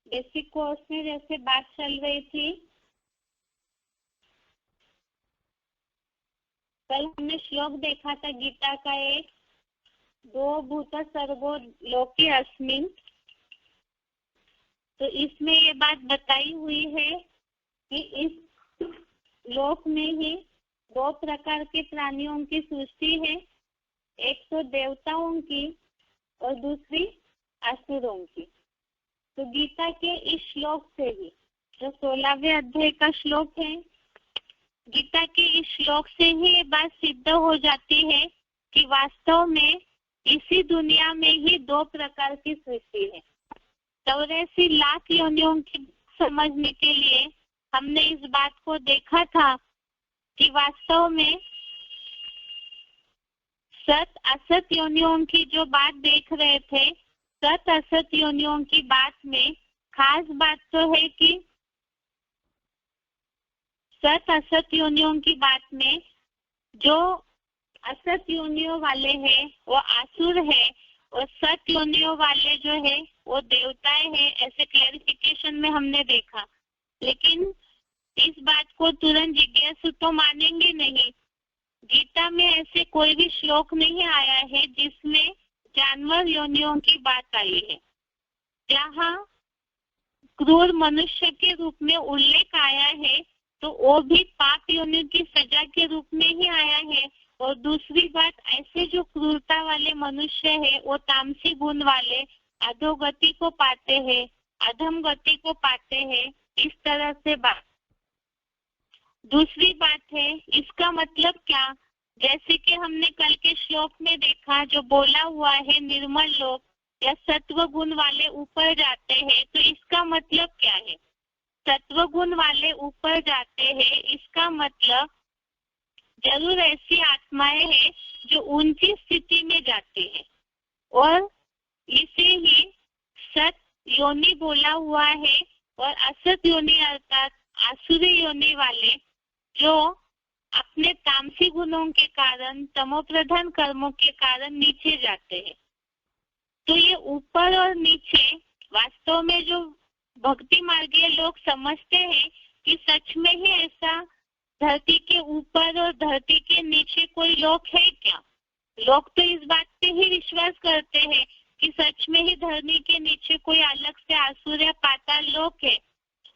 Basic course में जैसे बात चल रही थी, कल हमने श्लोक देखा था गीता का एक, दो भूत सर्गो लोके अस्मिन्। तो इसमें ये बात बताई हुई है कि इस लोक में ही दो प्रकार के प्राणियों की सृष्टि है, एक तो देवताओं की और दूसरी असुरों की। तो गीता के इस श्लोक से ही, जो 16वें अध्याय का श्लोक है, गीता के इस श्लोक से ही ये बात सिद्ध हो जाती है कि वास्तव में इसी दुनिया में ही दो प्रकार की सृष्टि है। 84 लाख योनियों की समझने के लिए हमने इस बात को देखा था कि वास्तव में सत असत योनियों की जो बात देख रहे थे, सत असत योनियों की बात में खास बात तो है कि सत असत योनियों की बात में जो असत योनियों वाले हैं वो आसुर है और सत योनियों वाले जो है वो देवताएं हैं, ऐसे क्लैरिफिकेशन में हमने देखा। लेकिन इस बात को तुरंत जिज्ञासु तो मानेंगे नहीं। गीता में ऐसे कोई भी श्लोक नहीं आया है जिसमें जानवर योनियों की बात आई है। जहाँ क्रूर मनुष्य के रूप में उल्लेख आया है तो वो भी पाप योनि की सजा के रूप में ही आया है। और दूसरी बात, ऐसे जो क्रूरता वाले मनुष्य है वो तामसी गुण वाले अधोगति को पाते हैं, अधम गति को पाते हैं, इस तरह से बात। दूसरी बात है, इसका मतलब क्या, जैसे कि हमने कल के श्लोक में देखा, जो बोला हुआ है निर्मल लोक या सत्व गुण वाले ऊपर जाते हैं, तो इसका मतलब क्या है? सत्व गुण वाले ऊपर जाते हैं, इसका मतलब जरूर ऐसी आत्माएं हैं जो ऊंची स्थिति में जाती है। और इसे ही सत योनि बोला हुआ है। और असत योनि अर्थात आसुरी योनि वाले जो अपने तामसी गुणों के कारण, तमोप्रधान कर्मों के कारण नीचे जाते हैं। तो ये ऊपर और नीचे वास्तव में जो भक्ति मार्गीय लोग समझते हैं कि सच में ही ऐसा धरती के ऊपर और धरती के नीचे कोई लोक है क्या? लोग तो इस बात पे ही विश्वास करते हैं कि सच में ही धरती के नीचे कोई अलग से आसुर या पाताल लोक है।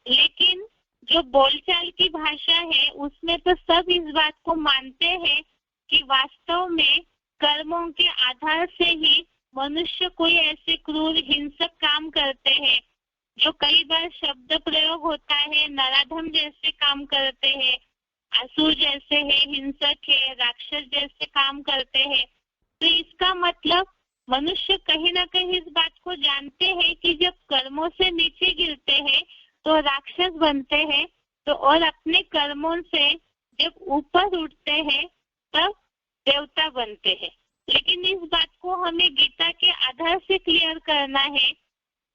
लेकिन जो बोलचाल की भाषा है उसमें तो सब इस बात को मानते हैं कि वास्तव में कर्मों के आधार से ही मनुष्य कोई ऐसे क्रूर हिंसक काम करते हैं, जो कई बार शब्द प्रयोग होता है, नराधम जैसे काम करते हैं, असुर जैसे है, हिंसक है, राक्षस जैसे काम करते हैं। तो इसका मतलब मनुष्य कहीं ना कहीं इस बात को जानते हैं कि जब कर्मों से नीचे गिरते हैं तो राक्षस बनते हैं, तो और अपने कर्मों से जब ऊपर उठते हैं तब देवता बनते हैं। लेकिन इस बात को हमें गीता के आधार से क्लियर करना है,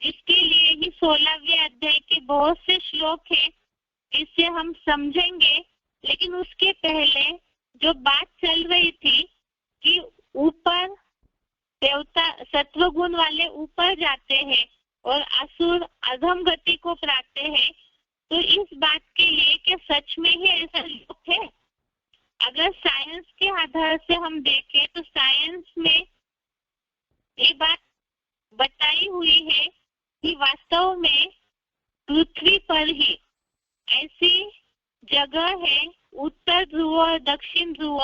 इसके लिए ही 16वें अध्याय के बहुत से श्लोक है, इससे हम समझेंगे। लेकिन उसके पहले जो बात चल रही थी कि ऊपर देवता सत्व गुण वाले ऊपर जाते हैं और असुर अधम गति को प्राप्त हैं, तो इस बात के लिए कि सच में ही ऐसा लोक है। अगर साइंस के आधार से हम देखें तो साइंस में ये बात बताई हुई है कि वास्तव में पृथ्वी पर ही ऐसी जगह है, उत्तर ध्रुव और दक्षिण ध्रुव,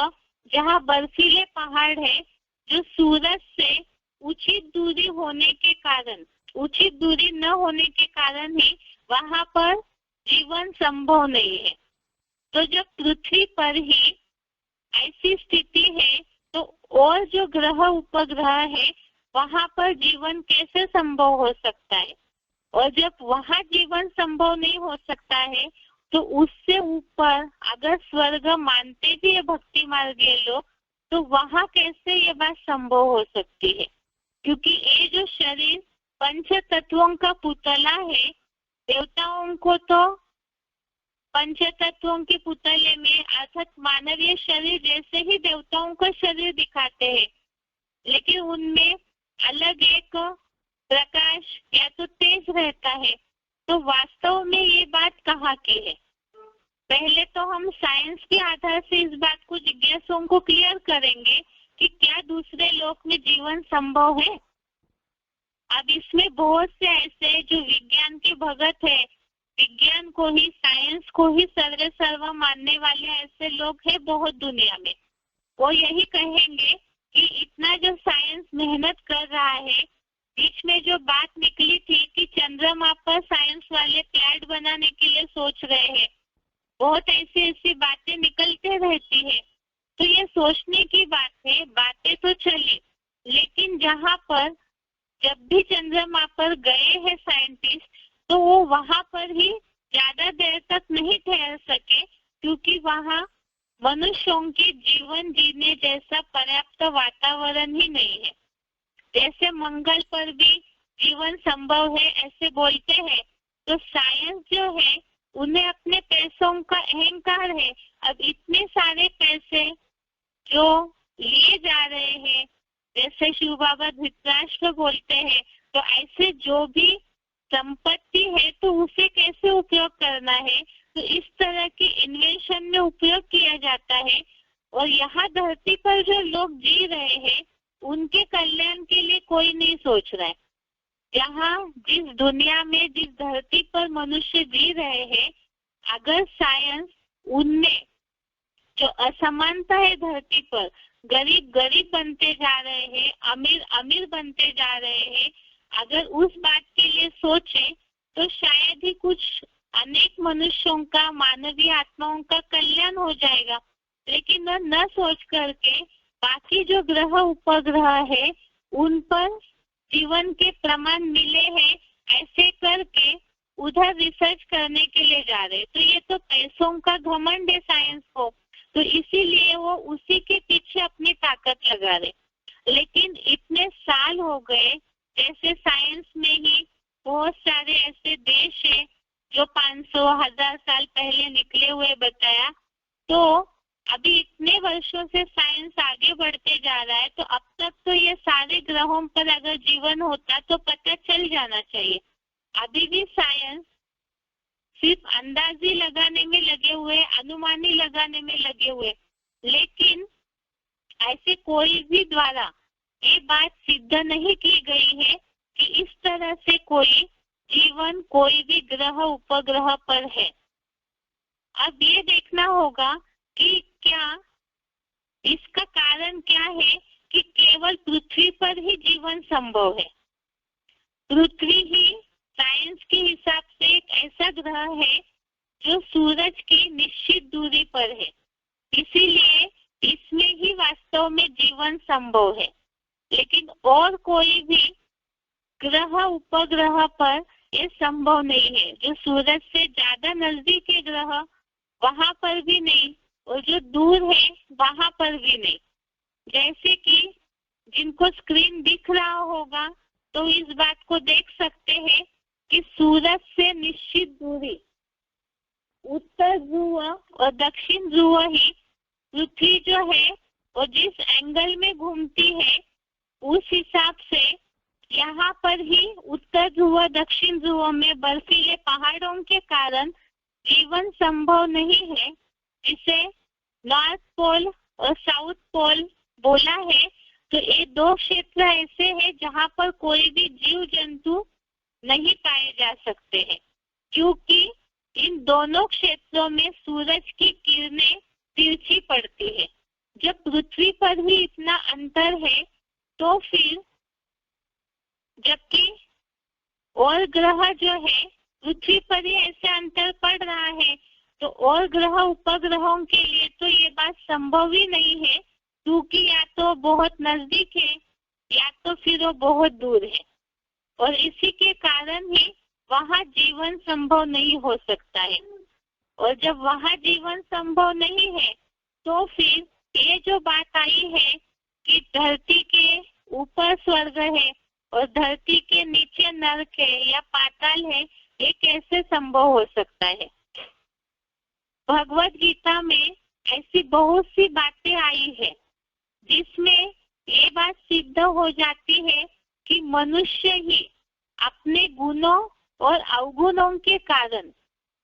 जहाँ बर्फीले पहाड़ है, जो सूरज से उचित दूरी होने के कारण, उचित दूरी न होने के कारण ही वहाँ पर जीवन संभव नहीं है। तो जब पृथ्वी पर ही ऐसी स्थिति है तो और जो ग्रह उपग्रह है वहाँ पर जीवन कैसे संभव हो सकता है? और जब वहाँ जीवन संभव नहीं हो सकता है तो उससे ऊपर अगर स्वर्ग मानते भी है भक्ति मार्गीय लोग, तो वहाँ कैसे ये बात संभव हो सकती है? क्योंकि ये जो शरीर पंच तत्वों का पुतला है, देवताओं को तो पंच तत्वों के पुतले में अर्थात मानवीय शरीर जैसे ही देवताओं का शरीर दिखाते हैं, लेकिन उनमें अलग एक प्रकाश या तो तेज रहता है तो वास्तव में ये बात कहाँ की है? पहले तो हम साइंस के आधार से इस बात को जिज्ञासुओं को क्लियर करेंगे कि क्या दूसरे लोक में जीवन संभव है। अब इसमें बहुत से ऐसे जो विज्ञान के भगत है, विज्ञान को ही, साइंस को ही सर्वे सर्वा मानने वाले ऐसे लोग हैं बहुत दुनिया में। वो यही कहेंगे कि इतना जो साइंस मेहनत कर रहा है, बीच में जो बात निकली थी कि चंद्रमा पर साइंस वाले प्लेट बनाने के लिए सोच रहे हैं, बहुत ऐसी ऐसी बातें निकलते रहती है। तो ये सोचने की बात है, बातें तो चली, लेकिन जहाँ पर जब भी चंद्रमा पर गए हैं साइंटिस्ट, तो वो वहां पर ही ज्यादा देर तक नहीं ठहर सके, क्योंकि वहां मनुष्यों के जीवन जीने जैसा पर्याप्त वातावरण ही नहीं है। जैसे मंगल पर भी जीवन संभव है ऐसे बोलते हैं, तो साइंस जो है उन्हें अपने पैसों का अहंकार है। अब इतने सारे पैसे जो लिए जा रहे हैं, जैसे शिव बाबा धृतराष्ट्र बोलते हैं, तो ऐसे जो भी संपत्ति है तो उसे कैसे उपयोग करना है, तो इस तरह की इन्वेंशन में उपयोग किया जाता है। और यहाँ धरती पर जो लोग जी रहे हैं उनके कल्याण के लिए कोई नहीं सोच रहा है। जहाँ जिस दुनिया में, जिस धरती पर मनुष्य जी रहे हैं, अगर साइंस उनमें जो असमानता है धरती पर, गरीब गरीब बनते जा रहे हैं, अमीर अमीर बनते जा रहे हैं, अगर उस बात के लिए सोचे तो शायद ही कुछ अनेक मनुष्यों का, मानवीय आत्माओं का कल्याण हो जाएगा। लेकिन वह न सोच करके बाकी जो ग्रह उपग्रह है उन पर जीवन के प्रमाण मिले हैं ऐसे करके उधर रिसर्च करने के लिए जा रहे। तो ये तो पैसों का घमंड है साइंस को, तो इसीलिए वो उसी के पीछे अपनी ताकत लगा रहे। लेकिन इतने साल हो गए, जैसे साइंस में ही बहुत सारे ऐसे देश है जो 500,000 साल पहले निकले हुए बताया, तो अभी इतने वर्षों से साइंस आगे बढ़ते जा रहा है, तो अब तक तो ये सारे ग्रहों पर अगर जीवन होता तो पता चल जाना चाहिए। अभी भी साइंस सिर्फ अंदाजी लगाने में लगे हुए, अनुमानी लगाने में लगे हुए, लेकिन ऐसे कोई भी द्वारा ये बात सिद्ध नहीं की गई है कि इस तरह से कोई जीवन कोई भी ग्रह उपग्रह पर है। अब ये देखना होगा कि क्या इसका कारण क्या है कि केवल पृथ्वी पर ही जीवन संभव है। पृथ्वी ही साइंस के हिसाब से एक ऐसा ग्रह है जो सूरज की निश्चित दूरी पर है, इसीलिए इसमें ही वास्तव में जीवन संभव है। लेकिन और कोई भी ग्रह उपग्रह पर ये संभव नहीं है। जो सूरज से ज्यादा नजदीक है ग्रह, वहां पर भी नहीं, और जो दूर है वहां पर भी नहीं। जैसे कि जिनको स्क्रीन दिख रहा होगा तो इस बात को देख सकते हैं कि सूरज से निश्चित दूरी, उत्तर ध्रुव और दक्षिण ध्रुव ही पृथ्वी जो है और जिस एंगल में घूमती है उस हिसाब से यहाँ पर ही उत्तर ध्रुव दक्षिण ध्रुव में बर्फीले पहाड़ों के कारण जीवन संभव नहीं है, जिसे नॉर्थ पोल और साउथ पोल बोला है। तो ये दो क्षेत्र ऐसे हैं जहाँ पर कोई भी जीव जंतु नहीं पाए जा सकते हैं, क्योंकि इन दोनों क्षेत्रों में सूरज की किरणें तिरछी पड़ती है। जब पृथ्वी पर ही इतना अंतर है, तो फिर जबकि और ग्रह जो है पृथ्वी पर ही ऐसे अंतर पड़ रहा है, तो और ग्रह उपग्रहों के लिए तो ये बात संभव ही नहीं है, क्योंकि या तो बहुत नजदीक है या तो फिर वो बहुत दूर है, और इसी के कारण ही वहाँ जीवन संभव नहीं हो सकता है। और जब वहाँ जीवन संभव नहीं है, तो फिर ये जो बात आई है कि धरती के ऊपर स्वर्ग है और धरती के नीचे नरक है या पाताल है, ये कैसे संभव हो सकता है। भगवत गीता में ऐसी बहुत सी बातें आई है जिसमें ये बात सिद्ध हो जाती है कि मनुष्य ही अपने गुणों और अवगुणों के कारण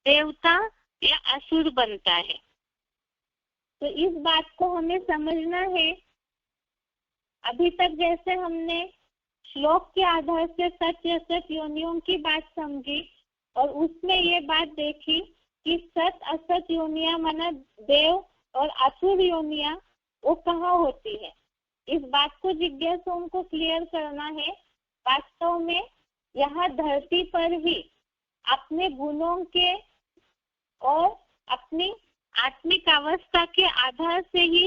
देवता या असुर बनता है। तो इस बात को हमें समझना है। अभी तक जैसे हमने श्लोक के आधार से सत्य असत योनियों की बात समझी और उसमें ये बात देखी कि सत असत योनिया माना देव और असुर योनिया वो कहाँ होती है। इस बात को जिज्ञासुओं को क्लियर करना है। वास्तव में यहाँ धरती पर ही अपने गुणों के और अपनी आत्मिक अवस्था के आधार से ही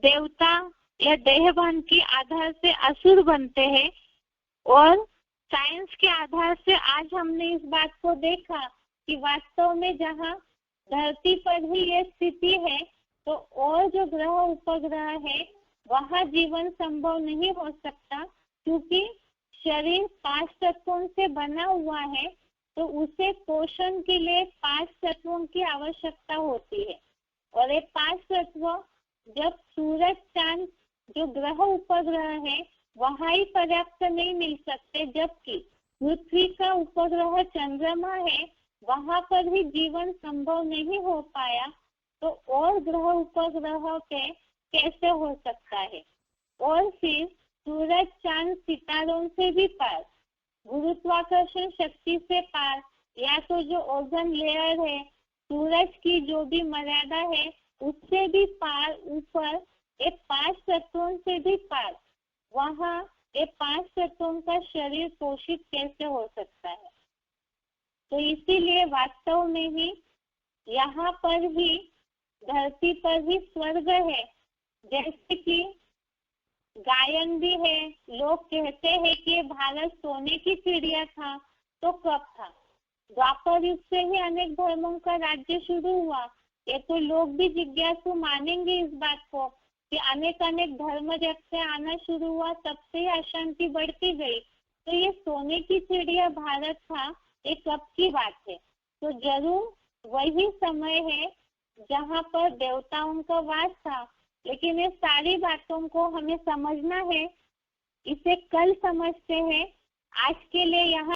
देवता या देहभान के आधार से असुर बनते हैं। और साइंस के आधार से आज हमने इस बात को देखा कि वास्तव में जहाँ धरती पर ही ये स्थिति है तो और जो ग्रह उपग्रह है वहाँ जीवन संभव नहीं हो सकता, क्योंकि शरीर 5 तत्वों से बना हुआ है तो उसे पोषण के लिए 5 तत्वों की आवश्यकता होती है। और ये 5 तत्व जब सूरज चांद जो ग्रह उपग्रह है वहाँ ही पर्याप्त नहीं मिल सकते, जबकि पृथ्वी का उपग्रह चंद्रमा है वहाँ पर ही जीवन संभव नहीं हो पाया, तो और ग्रह उपग्रह के कैसे हो सकता है। और फिर सूरज चांद सितारों से भी पार, गुरुत्वाकर्षण शक्ति से पार, या तो जो ओजोन लेयर है सूरज की जो भी मर्यादा है उससे भी पार, ऊपर ये 5 तत्वों से भी पार, वहाँ ये 5 तत्वों का शरीर पोषित कैसे हो सकता है। तो इसीलिए वास्तव में ही यहाँ पर ही धरती पर ही स्वर्ग है। जैसे कि गायन भी है, लोग कहते हैं कि भारत सोने की चिड़िया था, तो कब था? द्वापर युग से ही अनेक धर्मों का राज्य शुरू हुआ। ये तो लोग भी जिज्ञासु मानेंगे इस बात को कि अनेक धर्म जब से आना शुरू हुआ तब से अशांति बढ़ती गई। तो ये सोने की चिड़िया भारत था, ये कब की बात है? तो जरूर वही समय है जहाँ पर देवताओं का वास था। लेकिन ये सारी बातों को हमें समझना है, इसे कल समझते हैं। आज के लिए यहाँ